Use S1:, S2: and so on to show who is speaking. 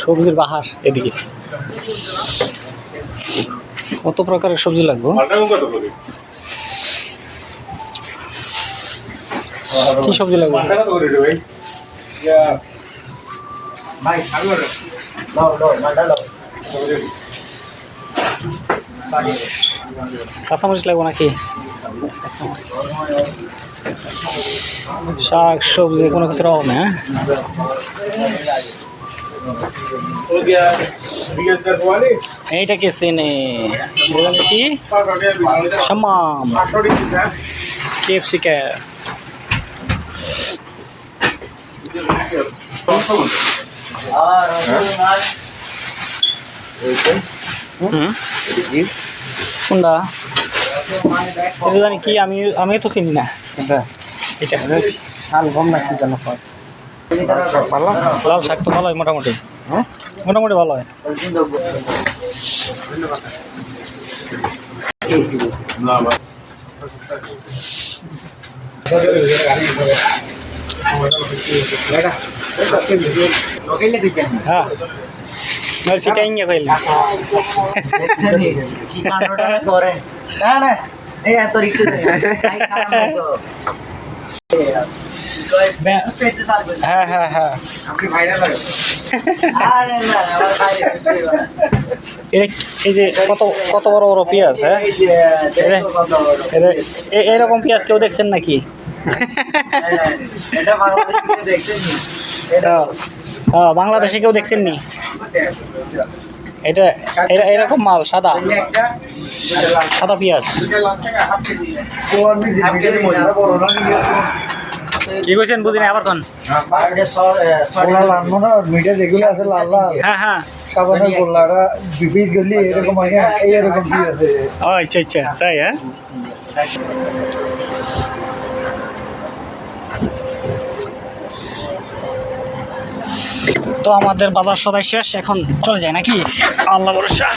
S1: সবজির বাহার এদিকে কত প্রকারের সবজি লাগবে। কি সবজি লাগবে কাঁচামরিচ লাগবে নাকি শাক সবজি কোনো কিছুর অভাব নেই। এইটা কে চেনে কি শাম্মাম KFC কে কোনটা এটা জানি কি আমি তো চিনি না এটা শাল গম না কি জানো লাল শাক তো ভালো হয় মোটামুটি মোটামুটি ভালো হয়। হ্যাঁ সেটা ইঙ্গে কইল হ্যাঁ হ্যাঁ হ্যাঁ এই যে কত কত বড় বড় পেঁয়াজ। হ্যাঁ এরকম পেঁয়াজ কেউ দেখছেন নাকি? বাংলাদেশে কেউ দেখছেন নি? এটা এরকম মাল সাদা সাদা পেঁয়াজ। কি কইছেন বুঝিনি আবার কোন? হ্যাঁ হ্যাঁ আচ্ছা আচ্ছা তাই। হ্যাঁ তো আমাদের বাজার সদাই শেষ, এখন চলে যায় নাকি? আল্লাহ ভরসা।